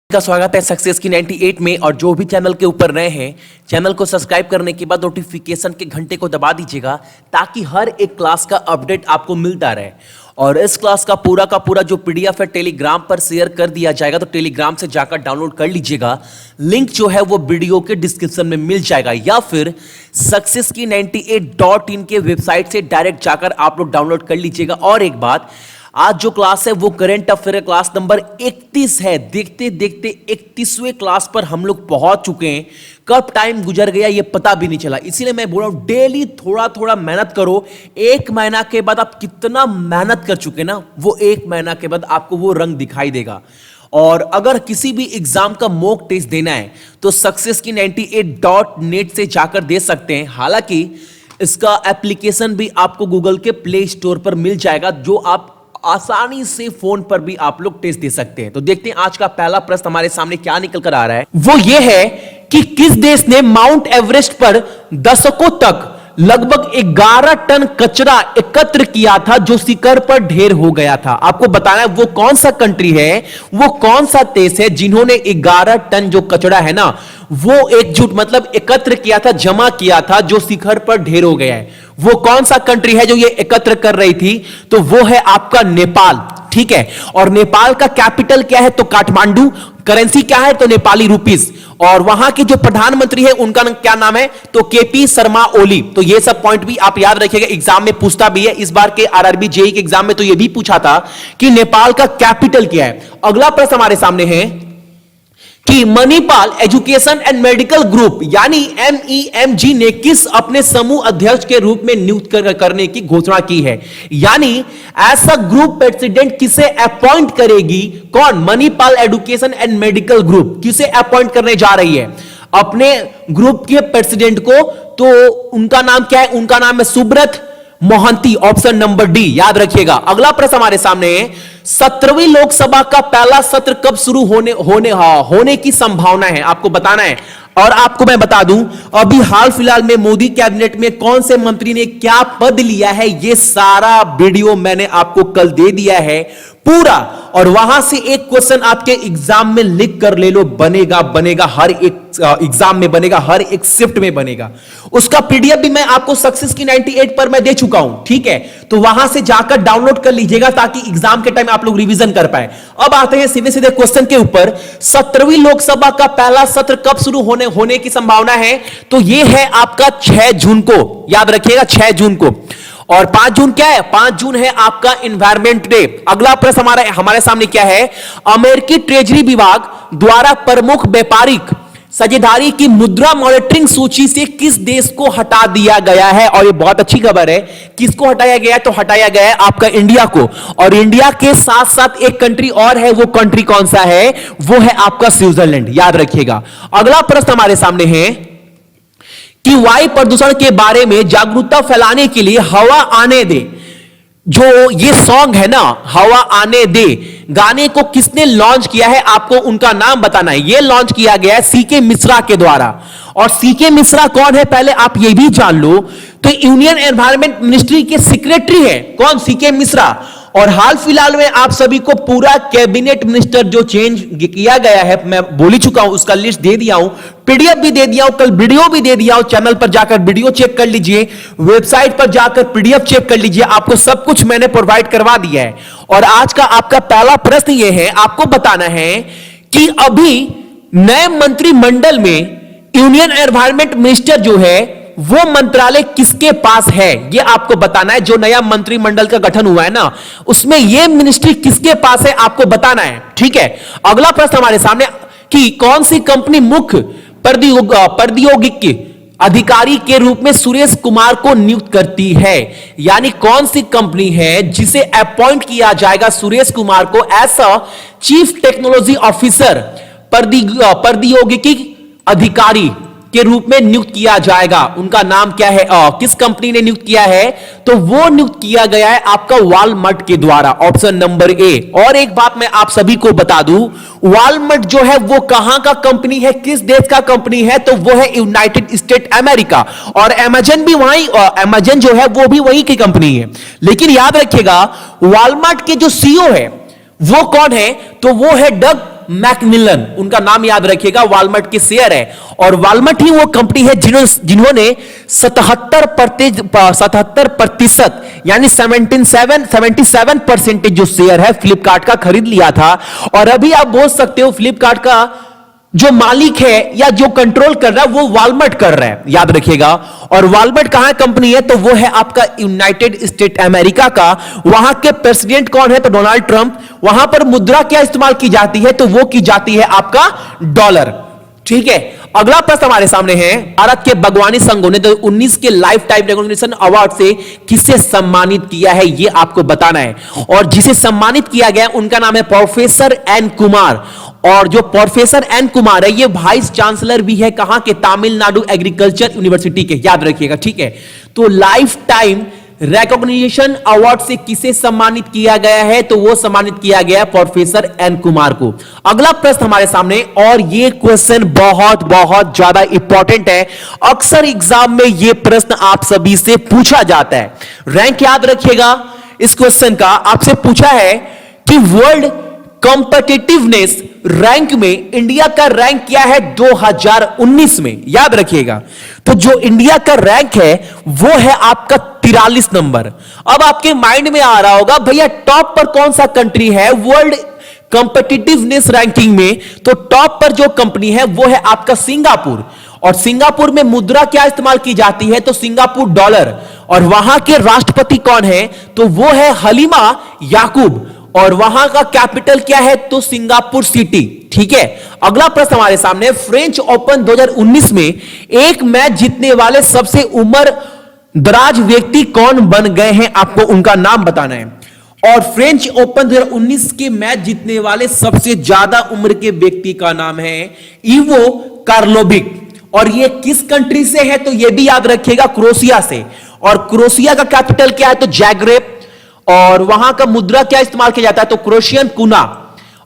का स्वागत है सक्सेस की 98 में। और जो भी चैनल के ऊपर नए हैं, चैनल को सब्सक्राइब करने के बाद नोटिफिकेशन के घंटे को दबा दीजिएगा ताकि हर एक क्लास का अपडेट आपको मिलता रहे। और इस क्लास का पूरा जो पीडीएफ है टेलीग्राम पर शेयर कर दिया जाएगा, तो टेलीग्राम से जाकर डाउनलोड कर लीजिएगा। लिंक जो है वो वीडियो के डिस्क्रिप्शन में मिल जाएगा, या फिर सक्सेस की 98.in के वेबसाइट से डायरेक्ट जाकर आप लोग डाउनलोड कर लीजिएगा। और एक बात, आज जो क्लास है वो करंट अफेयर क्लास नंबर 31 है। देखते देखते 31वें क्लास पर हम लोग पहुंच चुके हैं। कब टाइम गुजर गया ये पता भी नहीं चला। इसीलिए मैं बोल रहा हूं डेली थोड़ा मेहनत करो। एक महीना के बाद आप कितना मेहनत कर चुके ना, वो एक महीना के बाद आपको वो रंग दिखाई देगा। और अगर किसी भी एग्जाम का मॉक टेस्ट देना है तो सक्सेस की 98.net से जाकर दे सकते हैं। हालांकि इसका एप्लीकेशन भी आपको गूगल के प्ले स्टोर पर मिल जाएगा, जो आप आसानी से फोन पर भी आप लोग टेस्ट दे सकते हैं। तो देखते हैं आज का पहला प्रश्न हमारे सामने क्या निकल कर आ रहा है। वो ये है कि किस देश ने माउंट एवरेस्ट पर दशकों तक लगभग 11 टन कचरा एकत्र किया था, जो शिखर पर ढेर हो गया था। आपको बताना है वो कौन सा कंट्री है, वो कौन सा देश है जिन्होंने 11 टन जो कचरा है ना, वो एकजुट मतलब एकत्र किया था, जमा किया था, जो शिखर पर ढेर हो गया है। वो कौन सा कंट्री है जो ये एकत्र कर रही थी? तो वो है आपका नेपाल। ठीक है। और नेपाल का कैपिटल क्या है? तो काठमांडू। करेंसी क्या है? तो नेपाली रुपीस। और वहां के जो प्रधानमंत्री है उनका क्या नाम है? तो केपी शर्मा ओली। तो ये सब पॉइंट भी आप याद रखिएगा, एग्जाम में पूछता भी है। इस बार के आरआरबी जेईई के एग्जाम में तो ये भी पूछा था कि नेपाल का कैपिटल क्या है। अगला प्रश्न हमारे सामने है कि Manipal education and medical group यानी MEMG ने किस अपने समूह अध्यक्ष के रूप में नियुक्त करने की घोषणा की है? यानी ऐसा ग्रुप प्रेसिडेंट किसे अपॉइंट करेगी? कौन? Manipal education and medical group किसे अपॉइंट करने जा रही है अपने ग्रुप के प्रेसिडेंट को? तो उनका नाम क्या है? उनका नाम है Subrata Mohanty. Option number D याद रखिएगा। अगला प्रश्न हमारे सामने है 17वीं लोकसभा का पहला सत्र कब शुरू होने की संभावना है? आपको बताना है। और आपको मैं बता दूं, अभी हाल फिलहाल में मोदी कैबिनेट में कौन से मंत्री ने क्या पद लिया है, ये सारा वीडियो मैंने आपको कल दे दिया है पूरा। और वहां से एक क्वेश्चन आपके एग्जाम में लिख कर ले लो, बनेगा हर एक एग्जाम में बनेगा, हर एक शिफ्ट में बनेगा। उसका पीडीएफ भी मैं आपको सक्सेस की 98 पर मैं दे चुका हूं। ठीक है। तो वहां से जाकर डाउनलोड कर लीजिएगा ताकि एग्जाम के टाइम आप लोग रिवीजन कर पाए। अब आते हैं सीधे क्वेश्चन के ऊपर। 17वीं लोकसभा का पहला सत्र कब शुरू होने की संभावना है? तो यह है आपका 6 जून को। याद रखिएगा 6 जून को। और 5 जून क्या है? 5 जून है आपका एनवायरमेंट डे। अगला प्रश्न हमारे सामने क्या है? अमेरिकी ट्रेजरी विभाग द्वारा प्रमुख व्यापारिक साझेदारी की मुद्रा मॉनिटरिंग सूची से किस देश को हटा दिया गया है? और ये बहुत अच्छी खबर है। किसको हटाया गया है? तो हटाया गया है आपका इंडिया को। और इंडिया के साथ साथ एक कंट्री और है, वो कंट्री कौन सा है? वो है आपका स्विट्जरलैंड। याद रखिएगा। अगला प्रश्न हमारे सामने है कि वायु प्रदूषण के बारे में जागरूकता फैलाने के लिए हवा आने दे, जो ये सॉन्ग है ना, हवा आने दे, गाने को किसने लॉन्च किया है? आपको उनका नाम बताना है। ये लॉन्च किया गया है सीके मिश्रा के द्वारा। और सीके मिश्रा कौन है पहले आप ये भी जान लो। तो यूनियन एनवायरमेंट मिनिस्ट्री के सेक्रेटरी है। कौन? सीके मिश्रा। और हाल फिलहाल में आप सभी को पूरा कैबिनेट मिनिस्टर जो चेंज किया गया है, मैं बोल ही चुका हूं, उसका लिस्ट दे दिया हूं, पीडीएफ भी दे दिया हूं, कल वीडियो भी दे दिया हूं। चैनल पर जाकर वीडियो चेक कर लीजिए, वेबसाइट पर जाकर पीडीएफ चेक कर लीजिए। आपको सब कुछ मैंने प्रोवाइड करवा दिया है। और आज का आपका पहला प्रश्न यह है, आपको बताना है कि अभी नए मंत्रिमंडल में यूनियन एनवायरमेंट मिनिस्टर जो है वो मंत्रालय किसके पास है? ये आपको बताना है। जो नया मंत्रिमंडल का गठन हुआ है ना, उसमें ये मिनिस्ट्री किसके पास है आपको बताना है। ठीक है। अगला प्रश्न हमारे सामने कि कौन सी कंपनी मुख्य प्रौद्योगिकी अधिकारी के रूप में सुरेश कुमार को नियुक्त करती है? यानी कौन सी कंपनी है जिसे अपॉइंट किया जाएगा सुरेश कुमार को as a chief technology officer, प्रौद्योगिकी अधिकारी के रूप में नियुक्त किया जाएगा? उनका नाम क्या है? किस कंपनी ने नियुक्त किया है? तो वो नियुक्त किया गया है आपका वॉलमार्ट के द्वारा। Option number A. और एक बात मैं आप सभी को बता दूं, वॉलमार्ट जो है वो कहां का कंपनी है, किस देश का कंपनी है? तो वो है यूनाइटेड स्टेट अमेरिका। और अमेजन भी वहीं, अमेजन जो है वो भी वहीं की कंपनी है। लेकिन याद रखिएगा वॉलमार्ट के जो सीईओ है वो कौन है? तो वो है डग मैकमिलन, उनका नाम याद रखिएगा, वॉलमार्ट के शेयर है। और वॉलमार्ट ही वो कंपनी है जिन्होंने 77% यानी 77% जो शेयर है फ्लिपकार्ट का खरीद लिया था। और अभी आप बोल सकते हो फ्लिपकार्ट का जो मालिक है या जो कंट्रोल कर रहा है वो वॉलमार्ट कर रहा है, याद रखिएगा। और वॉलमार्ट कहां कंपनी है? तो वो है आपका यूनाइटेड स्टेट अमेरिका का। वहां के प्रेसिडेंट कौन है? तो डोनाल्ड ट्रंप। वहां पर मुद्रा क्या इस्तेमाल की जाती है? तो वो की जाती है आपका डॉलर। ठीक है, अगला प्रश्न हमारे सामने है, भारत के बागवानी संघों ने 2019 के लाइफ टाइम रिकॉग्निशन अवार्ड से किसे सम्मानित किया है, ये आपको बताना है। और जिसे सम्मानित किया गया उनका नाम है प्रोफेसर एन कुमार। और जो प्रोफेसर एन कुमार है ये वाइस चांसलर भी है, कहां के? तमिलनाडु एग्रीकल्चर यूनिवर्सिटी के, याद रखिएगा। ठीक है, तो लाइफ टाइम रिकॉग्निशन अवार्ड से किसे सम्मानित किया गया है? तो वो सम्मानित किया गया प्रोफेसर एन कुमार को। अगला प्रश्न हमारे सामने, और ये क्वेश्चन बहुत बहुत ज्यादा इंपॉर्टेंट है, अक्सर एग्जाम में ये प्रश्न आप सभी से पूछा जाता है। रैंक याद रखिएगा इस क्वेश्चन का, आपसे पूछा है कि वर्ल्ड कॉम्पिटिटिवनेस रैंक में इंडिया का रैंक क्या है 2019 में, याद रखिएगा। तो जो इंडिया का रैंक है वो है आपका 43 नंबर। अब आपके माइंड में आ रहा होगा भैया टॉप पर कौन सा कंट्री है वर्ल्ड कॉम्पिटिटिवनेस रैंकिंग में? तो टॉप पर जो कंपनी है वो है आपका सिंगापुर। और सिंगापुर में मुद्रा क्या इस्तेमाल की जाती है? तो सिंगापुर डॉलर। और वहां के राष्ट्रपति कौन है? तो वो है हलीमा याकूब। और वहां का कैपिटल क्या है? तो सिंगापुर सिटी। ठीक है, अगला प्रश्न हमारे सामने, फ्रेंच ओपन 2019 में एक मैच जीतने वाले सबसे उम्र दराज व्यक्ति कौन बन गए हैं? आपको उनका नाम बताना है। और फ्रेंच ओपन 2019 के मैच जीतने वाले सबसे ज्यादा उम्र के व्यक्ति का नाम है इवो कार्लोविक। और ये किस कंट्री से है? तो ये भी याद रखिएगा, क्रोएशिया से। और क्रोएशिया का कैपिटल क्या है? तो जैग्रेब। और वहां का मुद्रा क्या इस्तेमाल किया जाता है? तो क्रोएशियन कुना।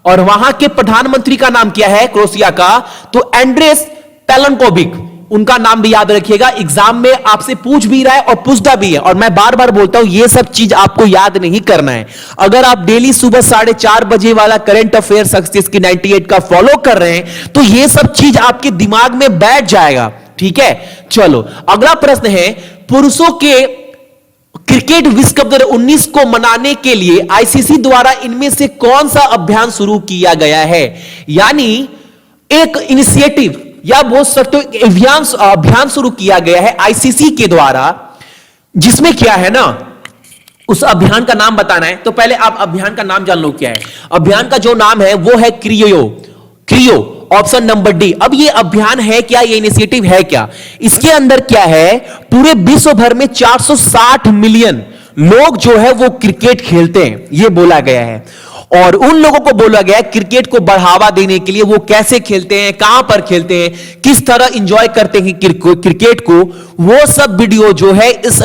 और वहां के प्रधानमंत्री का नाम क्या है क्रोएशिया का? तो एंड्रेस पेलेनकोविक। उनका नाम भी याद रखिएगा, एग्जाम में आपसे पूछ भी रहा है और पूछता भी है। और मैं बार बार बोलता हूं ये सब चीज आपको याद नहीं करना है। अगर आप डेली सुबह 4:30 बजे वाला करंट अफेयर सक्सेस की 98 का फॉलो कर रहे हैं तो ये सब चीज आपके दिमाग में बैठ जाएगा। ठीक है, चलो अगला प्रश्न है, पुरुषों के क्रिकेट विश्व कप 2019 को मनाने के लिए आईसीसी द्वारा इनमें से कौन सा अभियान शुरू किया गया है? यानी एक इनिशिएटिव या बोल सकते हो अभियान शुरू किया गया है आईसीसी के द्वारा, जिसमें क्या है ना, उस अभियान का नाम बताना है। तो पहले आप अभियान का नाम जान लो क्या है। अभियान का जो नाम है वो है क्रियो, ऑप्शन नंबर डी। अब ये अभियान है क्या, ये इनिशिएटिव है क्या? इसके अंदर क्या है, पूरे विश्व भर में 460 मिलियन लोग जो है वो क्रिकेट खेलते हैं, ये बोला गया है। और उन लोगों को बोला गया है क्रिकेट को बढ़ावा देने के लिए वो कैसे खेलते हैं, कहां पर खेलते हैं, किस तरह इंजॉय करते हैं क्रिकेट को, वो सब वीडियो जो है इस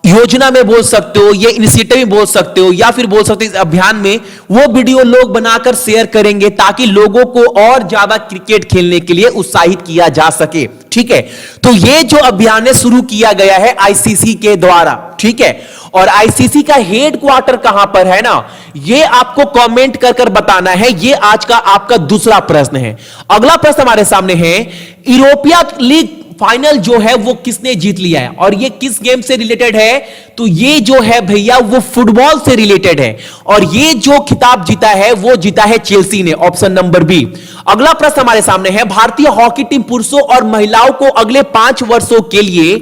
योजना में बोल सकते हो, ये इनिशिएटिव में बोल सकते हो, या फिर बोल सकते हो इस अभियान में वो वीडियो लोग बनाकर शेयर करेंगे ताकि लोगों को और ज्यादा क्रिकेट खेलने के लिए उत्साहित किया जा सके। ठीक है, तो ये जो अभियान है शुरू किया गया है आईसीसी के द्वारा। ठीक है, और आईसीसी का हेड क्वार्टर कहां पर है ना, ये आपको कमेंट कर बताना है। ये आज का आपका दूसरा प्रश्न है। अगला प्रश्न हमारे सामने है, यूरोपिया लीग फाइनल जो है वो किसने जीत लिया है? और ये किस गेम से रिलेटेड है? तो ये जो है भैया वो फुटबॉल से रिलेटेड है। और ये जो खिताब जीता है वो जीता है चेल्सी ने, ऑप्शन नंबर बी। अगला प्रश्न हमारे सामने है, भारतीय हॉकी टीम पुरुषों और महिलाओं को अगले 5 वर्षों के लिए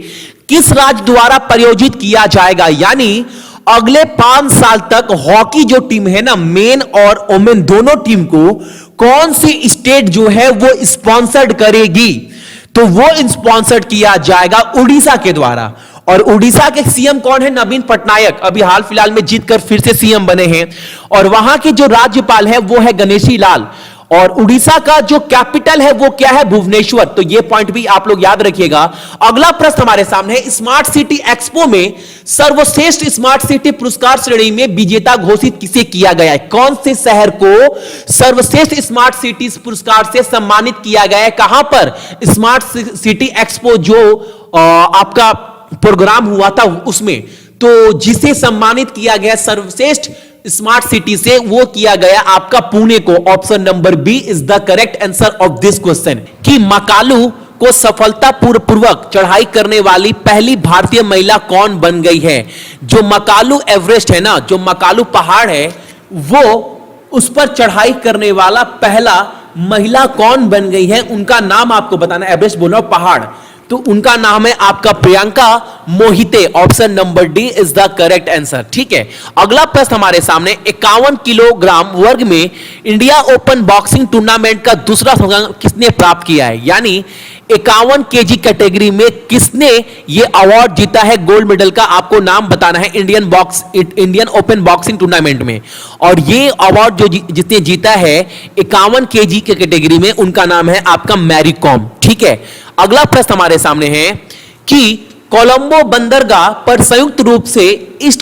किस राज्य द्वारा प्रायोजित किया जाएगा? यानी अगले 5 साल तक हॉकी जो टीम है ना, मेन और वोमेन दोनों टीम को कौन सी स्टेट जो है वो स्पॉन्सर्ड करेगी? तो वो स्पॉन्सर्ड किया जाएगा उड़ीसा के द्वारा। और उड़ीसा के सीएम कौन है? नवीन पटनायक, अभी हाल फिलहाल में जीतकर फिर से सीएम बने हैं। और वहां के जो राज्यपाल है वो है गणेशी लाल। और उड़ीसा का जो कैपिटल है वो क्या है? भुवनेश्वर। तो ये पॉइंट भी आप लोग याद रखिएगा। अगला प्रश्न हमारे सामने है, स्मार्ट सिटी एक्सपो में सर्वश्रेष्ठ स्मार्ट सिटी पुरस्कार श्रेणी में विजेता घोषित किसे किया गया है? कौन से शहर को सर्वश्रेष्ठ स्मार्ट सिटी पुरस्कार से सम्मानित किया गया है? कहां पर? स्मार्ट सिटी एक्सपो जो आपका प्रोग्राम हुआ था उसमें। तो जिसे सम्मानित किया गया सर्वश्रेष्ठ स्मार्ट सिटी से वो किया गया आपका पुणे को। Option number B is the correct answer of this question कि मकालू को सफलतापूर्वक चढ़ाई करने वाली पहली भारतीय महिला कौन बन गई है। जो मकालू एवरेस्ट है ना, जो मकालू पहाड़ है, वो उस पर चढ़ाई करने वाला पहला महिला कौन बन गई है, उनका नाम आपको बताना। एवरेस्ट बोल रहा हूं पहाड़, तो उनका नाम है आपका Priyanka Mohite. Option number D is the correct answer. ठीक है, अगला प्रश्न हमारे सामने 51 किलोग्राम वर्ग में इंडिया ओपन बॉक्सिंग टूर्नामेंट का दूसरा स्वर्ण किसने प्राप्त किया है। यानी 51 केजी कैटेगरी में किसने ये अवार्ड जीता है गोल्ड मेडल का, आपको नाम बताना है इंडियन ओपन बॉक्सिंग टूर्नामेंट में। और ये अवार्ड जो जिसने जीता है 51 केजी के कैटेगरी में, उनका नाम है आपका मैरी कॉम। ठीक है, अगला प्रश्न हमारे सामने है कि कोलंबो बंदरगाह पर संयुक्त रूप से इस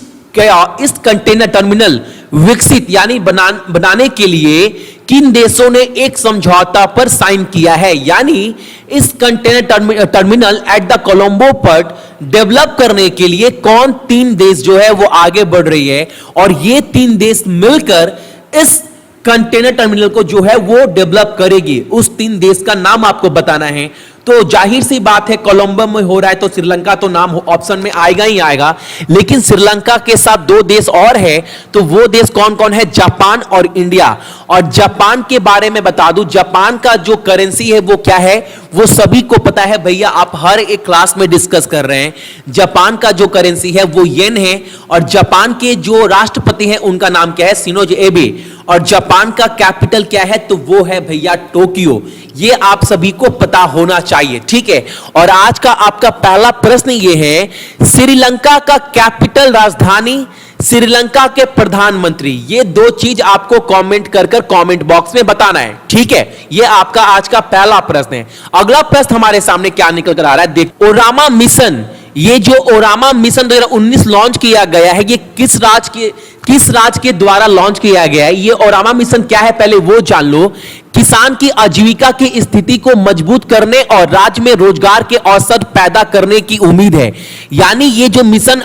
कंटेनर टर्मिनल विकसित यानी बनाने के लिए किन देशों ने एक समझौता पर साइन किया है। यानी इस container terminal at the Colombo port develop करने के लिए कौन तीन देश जो है वो आगे बढ़ रही है, और ये तीन देश मिलकर इस कंटेनर टर्मिनल को जो है वो डेवलप करेगी। उस तीन देश का नाम आपको बताना है। तो जाहिर सी बात है कोलंबो में हो रहा है तो श्रीलंका तो नाम ऑप्शन में आएगा ही आएगा, लेकिन श्रीलंका के साथ दो देश और है, तो वो देश कौन कौन है, जापान और इंडिया। और जापान के बारे में बता दूं, जापान का जो करेंसी है वो क्या है, वो सभी को पता है भैया, आप हर एक क्लास में डिस्कस कर रहे हैं। जापान का जो करेंसी है वो येन है, और जापान के जो राष्ट्रपति हैं उनका नाम क्या है, शिंजो एबे। और जापान का कैपिटल क्या है, तो वो है भैया टोक्यो। ये आप सभी को पता होना चाहिए। ठीक है, और आज का आपका पहला प्रश्न ये है, श्रीलंका का कैपिटल राजधानी, श्रीलंका के प्रधानमंत्री, ये दो चीज आपको कमेंट कर कमेंट बॉक्स में बताना है। ठीक है, ये आपका आज का पहला प्रश्न है। अगला प्रश्न हमारे सामने क्या निकल कर आ रहा है, देख, ओरामा मिशन, ये जो ओरामा मिशन 2019 लॉन्च किया गया है, ये किस राज्य के द्वारा लॉन्च किया गया है। ये ओरामा मिशन क्या है पहले वो जान लो। किसान की आजीविका की स्थिति को मजबूत करने और राज्य में रोजगार के अवसर पैदा करने की उम्मीद है। यानी ये जो मिशन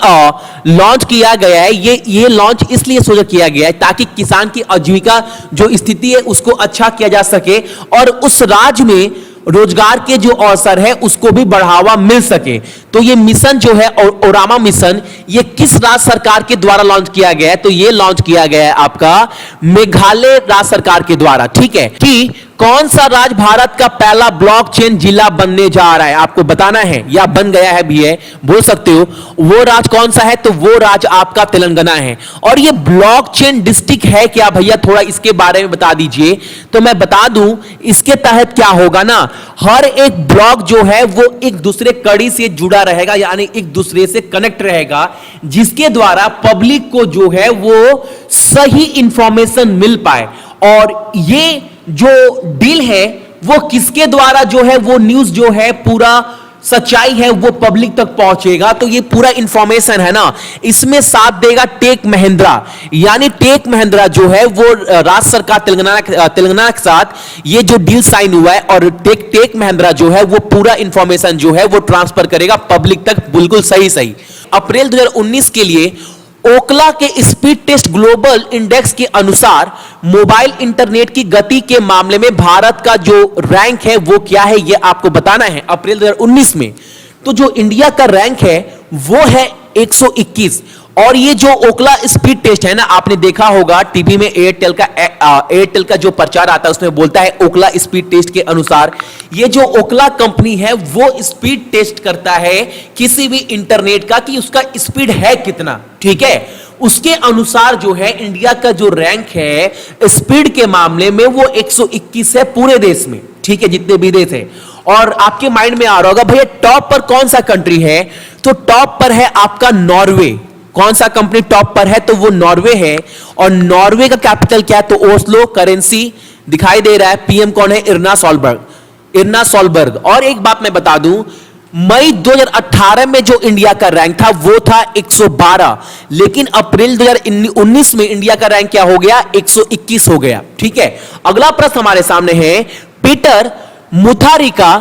लॉन्च किया गया है, ये लॉन्च इसलिए सोचा किया गया है ताकि किसान की आजीविका जो स्थिति है उसको अच्छा किया जा सके, और उस राज्य में रोजगार के जो अवसर है उसको भी बढ़ावा मिल सके। तो ये मिशन जो है ओरामा मिशन, ये किस राज्य सरकार के द्वारा लॉन्च किया गया है, तो ये लॉन्च किया गया है आपका मेघालय राज्य सरकार के द्वारा। ठीक है, कि कौन सा राज्य भारत का पहला ब्लॉकचेन जिला बनने जा रहा है, आपको बताना है, या बन गया है भी है बोल सकते हो। वो राज्य कौन सा है, तो वो राज्य आपका तेलंगाना है। और ये ब्लॉकचेन डिस्ट्रिक्ट है क्या भैया, थोड़ा इसके बारे में बता दीजिए। तो मैं बता दूं, इसके तहत क्या होगा ना, हर एक ब्लॉक जो है वो एक दूसरे कड़ी से जुड़ा रहेगा, यानी एक दूसरे से कनेक्ट रहेगा, जिसके द्वारा पब्लिक को जो है वो सही इंफॉर्मेशन मिल पाए। और ये जो डील है वो किसके द्वारा जो है वो न्यूज जो है पूरा सच्चाई है वो पब्लिक तक पहुंचेगा। तो ये पूरा इंफॉर्मेशन है ना, इसमें साथ देगा टेक महिंद्रा। यानी टेक महिंद्रा जो है वो राज्य सरकार तेलंगाना के साथ ये जो डील साइन हुआ है, और टेक महिंद्रा जो है वो पूरा इंफॉर्मेशन जो है वो ट्रांसफर करेगा पब्लिक तक बिल्कुल सही। अप्रैल 2019 के लिए ओकला के स्पीड टेस्ट ग्लोबल इंडेक्स के अनुसार मोबाइल इंटरनेट की गति के मामले में भारत का जो रैंक है वो क्या है, ये आपको बताना है अप्रैल 2019 में। तो जो इंडिया का रैंक है वो है 121। और ये जो ओकला स्पीड टेस्ट है ना, आपने देखा होगा टीवी में एयरटेल का जो प्रचार आता है उसमें बोलता है ओकला स्पीड टेस्ट के अनुसार। ये जो ओकला कंपनी है वो स्पीड टेस्ट करता है किसी भी इंटरनेट का कि उसका स्पीड है कितना। ठीक है, उसके अनुसार जो है इंडिया का जो रैंक है स्पीड के मामले में वो 121 है पूरे देश में। ठीक है, जितने भी देश है। और आपके माइंड में आ रहा होगा भैया टॉप पर कौन सा कंट्री है, तो टॉप पर है आपका नॉर्वे। कौन सा कंपनी टॉप पर है, तो वो नॉर्वे है। और नॉर्वे का कैपिटल क्या है, तो ओस्लो। करेंसी दिखाई दे रहा है, पीएम कौन है, इरना सोलबर्ग। और एक बात मैं बता दूं, मई 2018 में जो इंडिया का रैंक था वो था 112, लेकिन अप्रैल 2019 में इंडिया का रैंक क्या हो गया, 121 हो गया। ठीक है, अगला प्रश्न हमारे सामने है, पीटर मुथारिका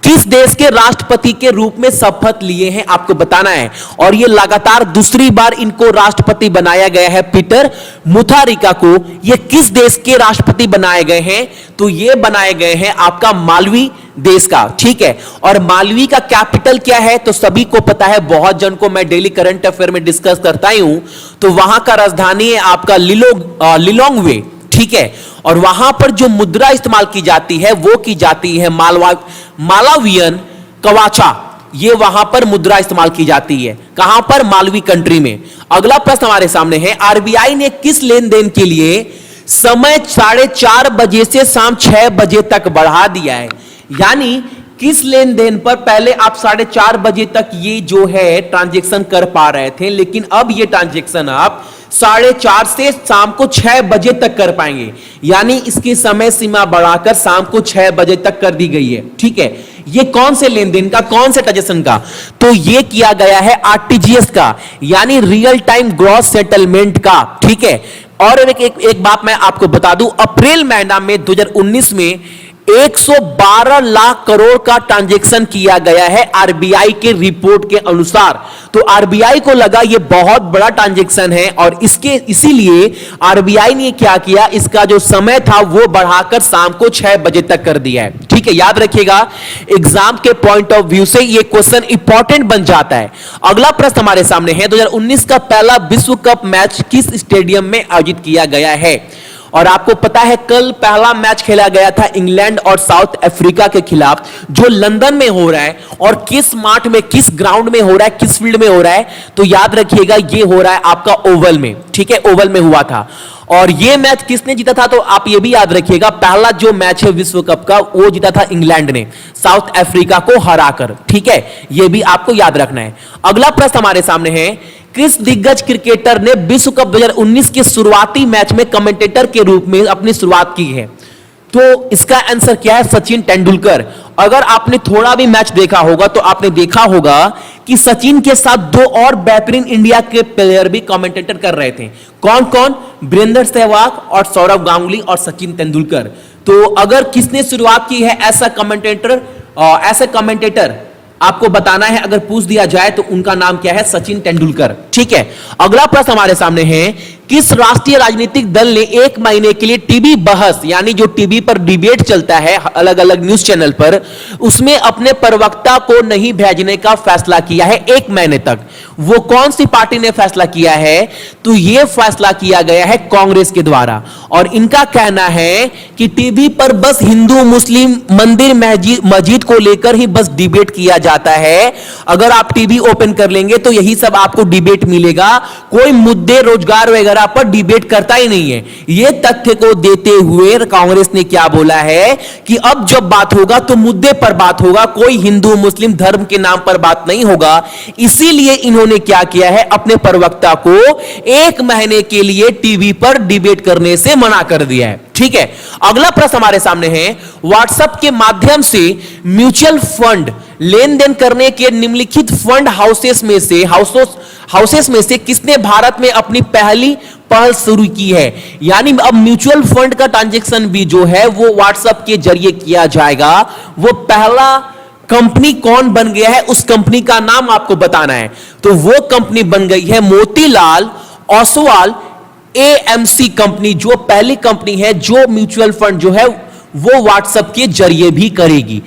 किस देश के राष्ट्रपति के रूप में शपथ लिए हैं आपको बताना है। और ये लगातार दूसरी बार इनको राष्ट्रपति बनाया गया है, पीटर मुथारिका को। ये किस देश के राष्ट्रपति बनाए गए हैं? तो ये बनाए गए हैं आपका मालवी देश का, ठीक है। और मालवी का कैपिटल क्या है? तो सभी को पता है, बहुत जन को मैं डेली करंट अफेयर में डिस्कस करता ही हूं। तो वहां का राजधानी है आपका लिलोंगवे, ठीक है। और वहां पर जो मुद्रा इस्तेमाल की जाती है वो की जाती है मालावियन कवाचा। ये वहां पर मुद्रा इस्तेमाल की जाती है, कहां पर? मालवी कंट्री में। अगला प्रश्न हमारे सामने है, आरबीआई ने किस लेन देन के लिए समय 4:30 बजे से शाम 6 बजे तक बढ़ा दिया है? यानी किस लेन देन पर पहले आप 4:30 बजे तक ये जो है ट्रांजैक्शन कर पा रहे थे, लेकिन अब ये ट्रांजैक्शन आप 4:30 से शाम को 6 बजे तक कर पाएंगे। यानी इसकी समय सीमा बढ़ाकर शाम को 6 बजे तक कर दी गई है, ठीक है। ये कौन से लेन देन का, कौन से ट्रांजैक्शन का? तो ये किया गया है आरटीजीएस का, यानी रियल टाइम ग्रॉस सेटलमेंट का, ठीक है। और एक बात मैं आपको बता दूं, अप्रैल महीना में 2019 में 112 लाख करोड़ का ट्रांजैक्शन किया गया है आरबीआई के रिपोर्ट के अनुसार। तो आरबीआई को लगा ये बहुत बड़ा ट्रांजैक्शन है और इसीलिए आरबीआई ने क्या किया, इसका जो समय था वो बढ़ाकर शाम को 6 बजे तक कर दिया है, ठीक है। याद रखिएगा, एग्जाम के पॉइंट ऑफ व्यू से ये क्वेश्चन इंपॉर्टेंट बन जाता है। अगला प्रश्न हमारे सामने है, 2019 का पहला विश्व कप मैच किस स्टेडियम में आयोजित किया गया है? और आपको पता है कल पहला मैच खेला गया था इंग्लैंड और साउथ अफ्रीका के खिलाफ, जो लंदन में हो रहा है। और किस माठ में, किस ग्राउंड में हो रहा है, किस फील्ड में हो रहा है? तो याद रखिएगा ये हो रहा है आपका ओवल में, ठीक है, ओवल में हुआ था। और ये मैच किसने जीता था? तो आप ये भी याद रखिएगा, पहला जो मैच है विश्व कप का वो जीता था इंग्लैंड ने साउथ अफ्रीका को हराकर, ठीक है। ये भी आपको याद रखना है। अगला प्रश्न हमारे सामने है, किस दिग्गज क्रिकेटर ने विश्व कप 2019 के शुरुआती मैच में कमेंटेटर के रूप में अपनी शुरुआत की है? तो इसका आंसर क्या है? सचिन तेंदुलकर। अगर आपने थोड़ा भी मैच देखा होगा तो आपने देखा होगा कि सचिन के साथ 2 और बेहतरीन इंडिया के प्लेयर भी कमेंटेटर कर रहे थे। कौन कौन? वीरेंद्र सहवाग और सौरव गांगुली और सचिन तेंदुलकर। तो अगर किसने शुरुआत की है ऐसा कमेंटेटर आपको बताना है, अगर पूछ दिया जाए तो उनका नाम क्या है? सचिन तेंदुलकर, ठीक है। अगला प्रश्न हमारे सामने है, किस राष्ट्रीय राजनीतिक दल ने 1 महीने के लिए टीवी बहस, यानी जो टीवी पर डिबेट चलता है अलग अलग न्यूज चैनल पर, उसमें अपने प्रवक्ता को नहीं भेजने का फैसला किया है 1 महीने तक? वो कौन सी पार्टी ने फैसला किया है? तो यह फैसला किया गया है कांग्रेस के द्वारा। और इनका कहना है कि टीवी पर बस हिंदू मुस्लिम मंदिर मस्जिद को लेकर ही बस डिबेट किया जाता है। अगर आप टीवी ओपन कर लेंगे तो यही सब आपको डिबेट मिलेगा, कोई मुद्दे रोजगार वगैरह पर डिबेट करता ही नहीं है। यह तथ्य को देते हुए कांग्रेस ने क्या बोला है कि अब जब बात होगा तो मुद्दे पर बात होगा, कोई हिंदू मुस्लिम धर्म के नाम पर बात नहीं होगा। इसीलिए इन्होंने क्या किया है, अपने प्रवक्ता को 1 महीने के लिए टीवी पर डिबेट करने से मना कर दिया है, ठीक है। अगला प्रश्न हमारे सामने है, व्हाट्सएप के माध्यम से म्यूचुअल फंड लेन देन करने के निम्नलिखित फंड हाउसेस में से किसने भारत में अपनी पहली पहल शुरू की है? यानी अब म्यूचुअल फंड का ट्रांजैक्शन भी जो है वो व्हाट्सएप के जरिए किया जाएगा। वो पहला कंपनी कौन बन गया है, उस कंपनी का नाम आपको बताना है। तो वो कंपनी बन गई है मोतीलाल ओसवाल एएमसी कंपनी, जो पहली कंपनी है जो म्यूचुअल फंड जो है वो व्हाट्सएप के जरिए भी करेगी।